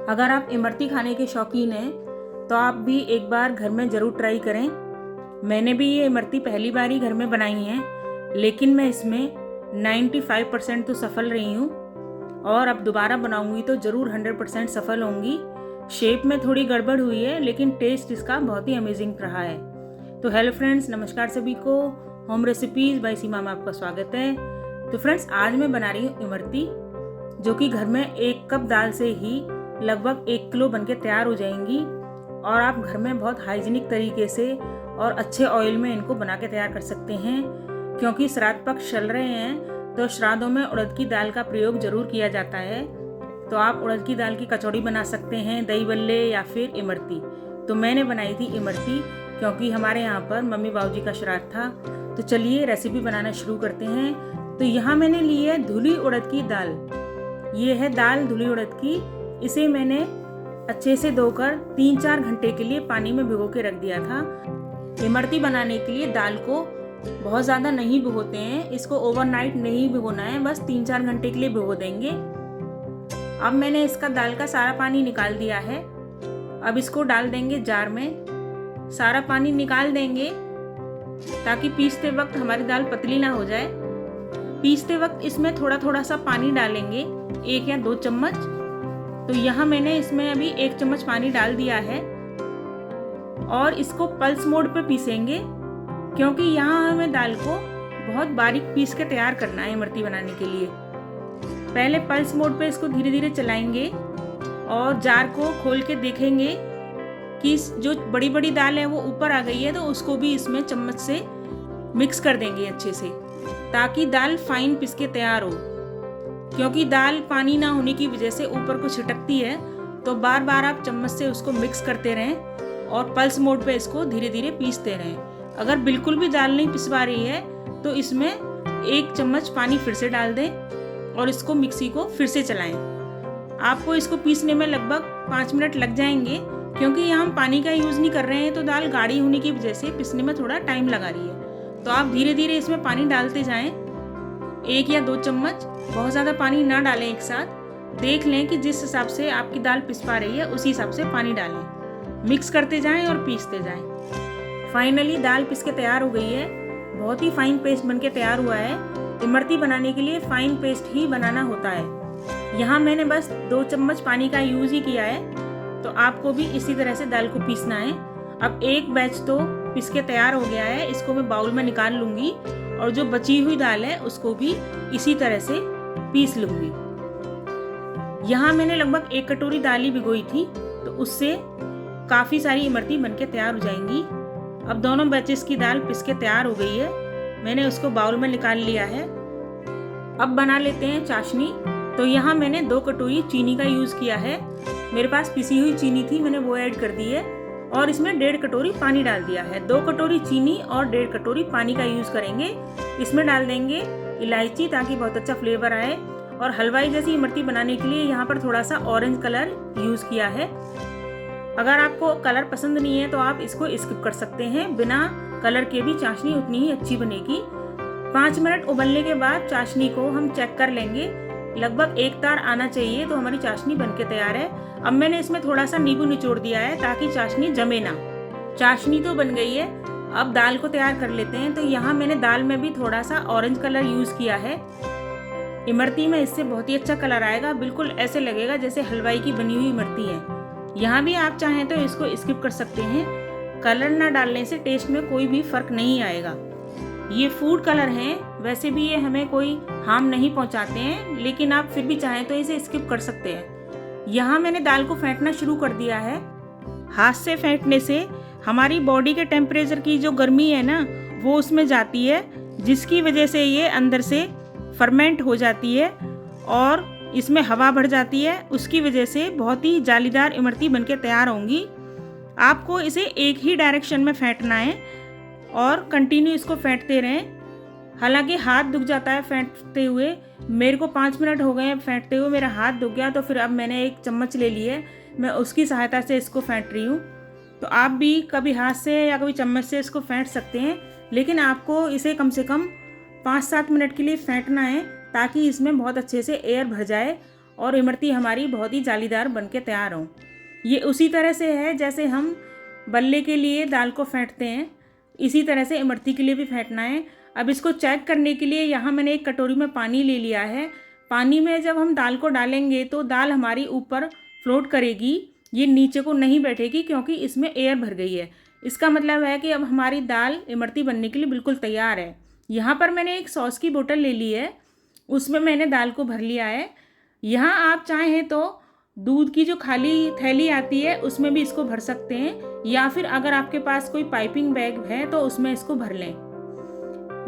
अगर आप इमरती खाने के शौकीन हैं तो आप भी एक बार घर में ज़रूर ट्राई करें। मैंने भी ये इमरती पहली बार ही घर में बनाई है, लेकिन मैं इसमें 95% तो सफल रही हूँ और अब दोबारा बनाऊंगी तो ज़रूर 100% सफल होंगी। शेप में थोड़ी गड़बड़ हुई है, लेकिन टेस्ट इसका बहुत ही अमेजिंग रहा है। तो हेलो फ्रेंड्स, नमस्कार सभी को। होम रेसिपीज़ बाय सीमा में आपका स्वागत है। तो फ्रेंड्स, आज मैं बना रही हूँ इमरती, जो कि घर में 1 कप दाल से ही लगभग 1 किलो बनके तैयार हो जाएंगी और आप घर में बहुत हाइजीनिक तरीके से और अच्छे ऑयल में इनको बना के तैयार कर सकते हैं। क्योंकि श्राद्ध पक्ष चल रहे हैं तो श्राद्धों में उड़द की दाल का प्रयोग जरूर किया जाता है। तो आप उड़द की दाल की कचौड़ी बना सकते हैं, दही बल्ले या फिर इमरती। तो मैंने बनाई थी इमरती क्योंकि हमारे यहाँ पर मम्मी बाबूजी का श्राद्ध था। तो चलिए रेसिपी बनाना शुरू करते हैं। तो यहाँ मैंने ली है धुली उड़द की दाल। ये है दाल धुली उड़द की। इसे मैंने अच्छे से धोकर 3-4 घंटे के लिए पानी में भिगो के रख दिया था। इमरती बनाने के लिए दाल को बहुत ज़्यादा नहीं भिगोते हैं, इसको ओवरनाइट नहीं भिगोना है, बस 3-4 घंटे के लिए भिगो देंगे। अब मैंने इसका दाल का सारा पानी निकाल दिया है। अब इसको डाल देंगे जार में, सारा पानी निकाल देंगे ताकि पीसते वक्त हमारी दाल पतली ना हो जाए। पीसते वक्त इसमें थोड़ा थोड़ा सा पानी डालेंगे, 1 या 2 चम्मच। तो यहाँ मैंने इसमें अभी 1 चम्मच पानी डाल दिया है और इसको पल्स मोड पे पीसेंगे, क्योंकि यहाँ हमें दाल को बहुत बारीक पीस के तैयार करना है इमरती बनाने के लिए। पहले पल्स मोड पे इसको धीरे धीरे चलाएंगे और जार को खोल के देखेंगे कि जो बड़ी बड़ी दाल है वो ऊपर आ गई है, तो उसको भी इसमें चम्मच से मिक्स कर देंगे अच्छे से, ताकि दाल फाइन पिस के तैयार हो। क्योंकि दाल पानी ना होने की वजह से ऊपर को छिटकती है, तो बार बार आप चम्मच से उसको मिक्स करते रहें और पल्स मोड पे इसको धीरे धीरे पीसते रहें। अगर बिल्कुल भी दाल नहीं पिस पा रही है तो इसमें 1 चम्मच पानी फिर से डाल दें और इसको मिक्सी को फिर से चलाएं। आपको इसको पीसने में लगभग 5 मिनट लग जाएंगे, क्योंकि यहाँ हम पानी का यूज़ नहीं कर रहे हैं, तो दाल गाढ़ी होने की वजह से पिसने में थोड़ा टाइम लगा रही है। तो आप धीरे धीरे इसमें पानी डालते जाएं, 1 या 2 चम्मच, बहुत ज़्यादा पानी ना डालें एक साथ। देख लें कि जिस हिसाब से आपकी दाल पिस पा रही है उसी हिसाब से पानी डालें, मिक्स करते जाएं और पीसते जाएं। फाइनली दाल पिस के तैयार हो गई है, बहुत ही फाइन पेस्ट बनके तैयार हुआ है। इमरती बनाने के लिए फाइन पेस्ट ही बनाना होता है। यहाँ मैंने बस 2 चम्मच पानी का यूज़ ही किया है, तो आपको भी इसी तरह से दाल को पीसना है। अब एक बैच तो पिस के तैयार हो गया है, इसको मैं बाउल में निकाल लूँगी और जो बची हुई दाल है उसको भी इसी तरह से पीस लूँगी। यहाँ मैंने लगभग 1 कटोरी दाल ही भिगोई थी, तो उससे काफ़ी सारी इमरती बनके तैयार हो जाएंगी। अब दोनों बैचेस की दाल पिस के तैयार हो गई है, मैंने उसको बाउल में निकाल लिया है। अब बना लेते हैं चाशनी। तो यहाँ मैंने 2 कटोरी चीनी का यूज़ किया है। मेरे पास पिसी हुई चीनी थी, मैंने वो ऐड कर दी है और इसमें 1.5 कटोरी पानी डाल दिया है। 2 कटोरी चीनी और 1.5 कटोरी पानी का यूज़ करेंगे। इसमें डाल देंगे इलायची, ताकि बहुत अच्छा फ्लेवर आए। और हलवाई जैसी इमरती बनाने के लिए यहाँ पर थोड़ा सा ऑरेंज कलर यूज़ किया है। अगर आपको कलर पसंद नहीं है तो आप इसको स्किप कर सकते हैं, बिना कलर के भी चाशनी उतनी ही अच्छी बनेगी। 5 मिनट उबलने के बाद चाशनी को हम चेक कर लेंगे, लगभग 1 तार आना चाहिए, तो हमारी चाशनी बनके तैयार है। अब मैंने इसमें थोड़ा सा नींबू निचोड़ दिया है ताकि चाशनी जमे ना। चाशनी तो बन गई है, अब दाल को तैयार कर लेते हैं। तो यहाँ मैंने दाल में भी थोड़ा सा ऑरेंज कलर यूज़ किया है। इमरती में इससे बहुत ही अच्छा कलर आएगा, बिल्कुल ऐसे लगेगा जैसे हलवाई की बनी हुई इमरती है। यहाँ भी आप चाहें तो इसको स्किप कर सकते हैं, कलर ना डालने से टेस्ट में कोई भी फ़र्क नहीं आएगा। ये फूड कलर हैं, वैसे भी ये हमें कोई हार्म नहीं पहुंचाते हैं, लेकिन आप फिर भी चाहें तो इसे स्किप कर सकते हैं। यहाँ मैंने दाल को फेंटना शुरू कर दिया है। हाथ से फेंटने से हमारी बॉडी के टेम्परेचर की जो गर्मी है ना, वो उसमें जाती है, जिसकी वजह से ये अंदर से फर्मेंट हो जाती है और इसमें हवा भर जाती है। उसकी वजह से बहुत ही जालीदार इमरती बनके तैयार होंगी। आपको इसे एक ही डायरेक्शन में फेंटना है और कंटिन्यू इसको फेंटते रहें। हालांकि हाथ दुख जाता है फेंटते हुए, मेरे को 5 मिनट हो गए हैं फेंटते हुए, मेरा हाथ दुख गया, तो फिर अब मैंने 1 चम्मच ले ली है, मैं उसकी सहायता से इसको फेंट रही हूँ। तो आप भी कभी हाथ से या कभी चम्मच से इसको फेंट सकते हैं, लेकिन आपको इसे कम से कम 5-7 मिनट के लिए फेंटना है, ताकि इसमें बहुत अच्छे से एयर भर जाए और इमरती हमारी बहुत ही जालीदार बन के तैयार हो। ये उसी तरह से है जैसे हम बल्ले के लिए दाल को फेंटते हैं, इसी तरह से इमरती के लिए भी फेंटना है। अब इसको चेक करने के लिए यहाँ मैंने एक कटोरी में पानी ले लिया है। पानी में जब हम दाल को डालेंगे तो दाल हमारी ऊपर फ्लोट करेगी, ये नीचे को नहीं बैठेगी क्योंकि इसमें एयर भर गई है। इसका मतलब है कि अब हमारी दाल इमरती बनने के लिए बिल्कुल तैयार है। यहाँ पर मैंने एक सॉस की बोतल ले ली है, उसमें मैंने दाल को भर लिया है। यहाँ आप चाहें तो दूध की जो खाली थैली आती है उसमें भी इसको भर सकते हैं, या फिर अगर आपके पास कोई पाइपिंग बैग है तो उसमें इसको भर लें।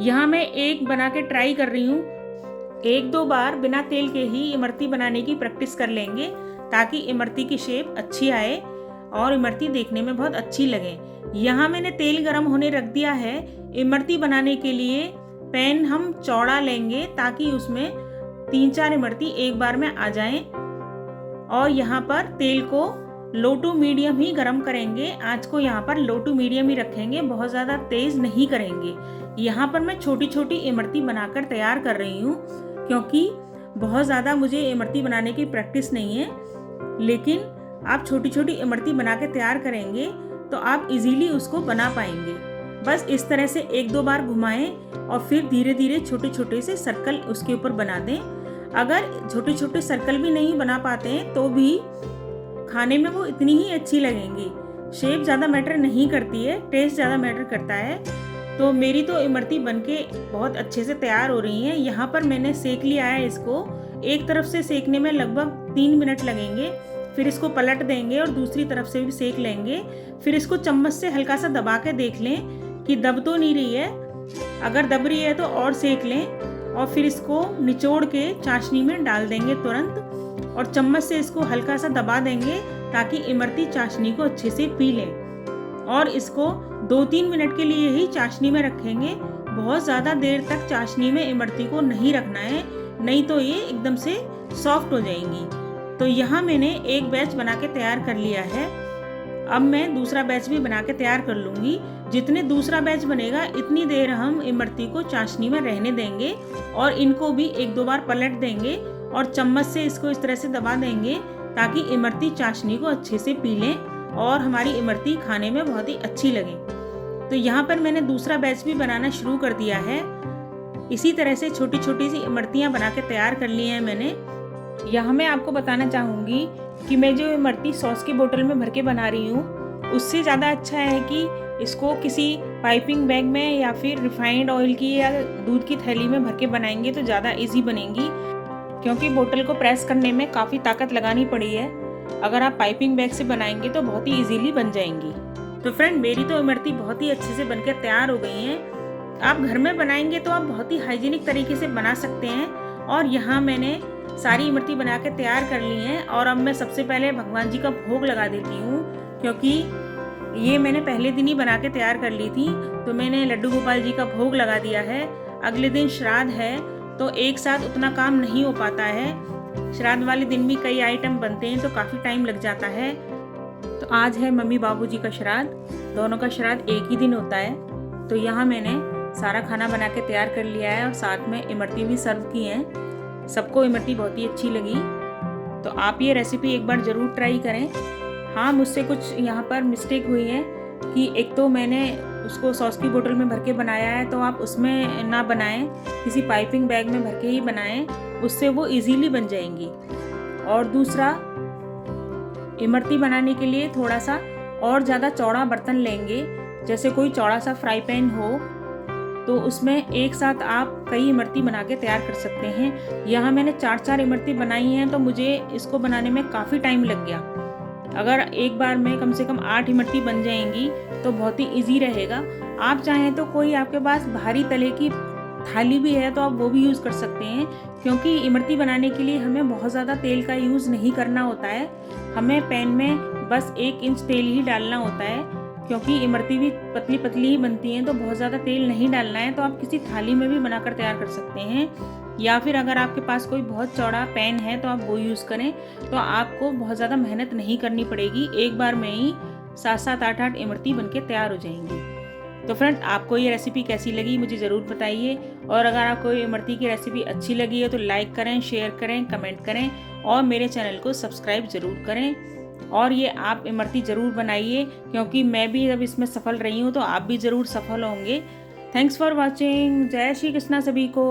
यहाँ मैं एक बना के ट्राई कर रही हूँ। 1-2 बार बिना तेल के ही इमरती बनाने की प्रैक्टिस कर लेंगे ताकि इमरती की शेप अच्छी आए और इमरती देखने में बहुत अच्छी लगे। यहाँ मैंने तेल गरम होने रख दिया है। इमरती बनाने के लिए पैन हम चौड़ा लेंगे ताकि उसमें 3-4 इमरती एक बार में आ जाएं। और यहाँ पर तेल को लो टू मीडियम ही गरम करेंगे। आँच को यहाँ पर लो टू मीडियम ही रखेंगे, बहुत ज़्यादा तेज़ नहीं करेंगे। यहाँ पर मैं छोटी छोटी इमरती बनाकर तैयार कर रही हूँ क्योंकि बहुत ज़्यादा मुझे इमरती बनाने की प्रैक्टिस नहीं है, लेकिन आप छोटी छोटी इमरती बना के तैयार करेंगे तो आप इजीली उसको बना पाएंगे। बस इस तरह से 1-2 बार घुमाएं और फिर धीरे धीरे छोटे छोटे से सर्कल उसके ऊपर बना दें। अगर छोटे छोटे सर्कल भी नहीं बना पाते हैं तो भी खाने में वो इतनी ही अच्छी लगेंगी। शेप ज़्यादा मैटर नहीं करती है, टेस्ट ज़्यादा मैटर करता है। तो मेरी तो इमरती बनके बहुत अच्छे से तैयार हो रही हैं। यहाँ पर मैंने सेक लिया है इसको। एक तरफ से सेकने में लगभग 3 मिनट लगेंगे, फिर इसको पलट देंगे और दूसरी तरफ से भी सेक लेंगे। फिर इसको चम्मच से हल्का सा दबा के देख लें कि दब तो नहीं रही है। अगर दब रही है तो और सेक लें और फिर इसको निचोड़ के चाशनी में डाल देंगे तुरंत और चम्मच से इसको हल्का सा दबा देंगे ताकि इमरती चाशनी को अच्छे से पी लें। और इसको 2-3 मिनट के लिए ही चाशनी में रखेंगे। बहुत ज़्यादा देर तक चाशनी में इमरती को नहीं रखना है, नहीं तो ये एकदम से सॉफ्ट हो जाएंगी। तो यहाँ मैंने एक बैच बना के तैयार कर लिया है। अब मैं दूसरा बैच भी बना के तैयार कर लूँगी। जितने दूसरा बैच बनेगा इतनी देर हम इमरती को चाशनी में रहने देंगे और इनको भी 1-2 बार पलट देंगे और चम्मच से इसको इस तरह से दबा देंगे ताकि इमरती चाशनी को अच्छे से पी लें और हमारी इमरती खाने में बहुत ही अच्छी लगे। तो यहाँ पर मैंने दूसरा बैच भी बनाना शुरू कर दिया है। इसी तरह से छोटी छोटी सी इमरतियाँ बना के तैयार कर ली हैं मैंने। यहाँ मैं आपको बताना चाहूँगी कि मैं जो इमरती सॉस की बोतल में भर के बना रही हूँ उससे ज़्यादा अच्छा है कि इसको किसी पाइपिंग बैग में या फिर रिफाइंड ऑयल की या दूध की थैली में भर के बनाएंगे तो ज़्यादा ईजी बनेंगी, क्योंकि बोतल को प्रेस करने में काफ़ी ताकत लगानी पड़ी है। अगर आप पाइपिंग बैग से बनाएंगे तो बहुत ही इजीली बन जाएंगी। तो फ्रेंड, मेरी तो इमरती बहुत ही अच्छे से बनकर तैयार हो गई हैं। आप घर में बनाएंगे तो आप बहुत ही हाइजीनिक तरीके से बना सकते हैं। और यहाँ मैंने सारी इमरती बना के तैयार कर ली हैं और अब मैं सबसे पहले भगवान जी का भोग लगा देती हूँ, क्योंकि ये मैंने पहले दिन ही बना के तैयार कर ली थी। तो मैंने लड्डू गोपाल जी का भोग लगा दिया है। अगले दिन श्राद्ध है तो एक साथ उतना काम नहीं हो पाता है। श्राद्ध वाले दिन भी कई आइटम बनते हैं तो काफ़ी टाइम लग जाता है। तो आज है मम्मी बाबू जी का श्राद्ध, दोनों का श्राद्ध एक ही दिन होता है। तो यहाँ मैंने सारा खाना बना के तैयार कर लिया है और साथ में इमरती भी सर्व की हैं। सबको इमरती बहुत ही अच्छी लगी। तो आप ये रेसिपी एक बार ज़रूर ट्राई करें। हाँ, मुझसे कुछ यहाँ पर मिस्टेक हुई है कि एक तो मैंने उसको सॉस की बोतल में भर के बनाया है, तो आप उसमें ना बनाएं, किसी पाइपिंग बैग में भर के ही बनाएं, उससे वो इजीली बन जाएंगी। और दूसरा, इमरती बनाने के लिए थोड़ा सा और ज़्यादा चौड़ा बर्तन लेंगे। जैसे कोई चौड़ा सा फ्राई पैन हो तो उसमें एक साथ आप कई इमरती बना के तैयार कर सकते हैं। यहाँ मैंने 4-4 इमरती बनाई हैं तो मुझे इसको बनाने में काफ़ी टाइम लग गया। अगर एक बार में कम से कम 8 इमरती बन जाएंगी तो बहुत ही इजी रहेगा। आप चाहें तो कोई आपके पास भारी तले की थाली भी है तो आप वो भी यूज़ कर सकते हैं, क्योंकि इमरती बनाने के लिए हमें बहुत ज़्यादा तेल का यूज़ नहीं करना होता है। हमें पैन में बस 1 इंच तेल ही डालना होता है, क्योंकि इमरती भी पतली पतली ही बनती हैं तो बहुत ज़्यादा तेल नहीं डालना है। तो आप किसी थाली में भी बनाकर तैयार कर सकते हैं, या फिर अगर आपके पास कोई बहुत चौड़ा पैन है तो आप वो यूज़ करें, तो आपको बहुत ज़्यादा मेहनत नहीं करनी पड़ेगी। एक बार में ही 7-7, 8-8 इमरती बनके तैयार हो जाएंगी। तो फ्रेंड, आपको ये रेसिपी कैसी लगी मुझे ज़रूर बताइए। और अगर आपको ये इमरती की रेसिपी अच्छी लगी है तो लाइक करें, शेयर करें, कमेंट करें और मेरे चैनल को सब्सक्राइब ज़रूर करें। और ये आप इमरती ज़रूर बनाइए, क्योंकि मैं भी जब इसमें सफल रही हूँ तो आप भी ज़रूर सफल होंगे। Thanks for watching. जय श्री कृष्णा सभी को।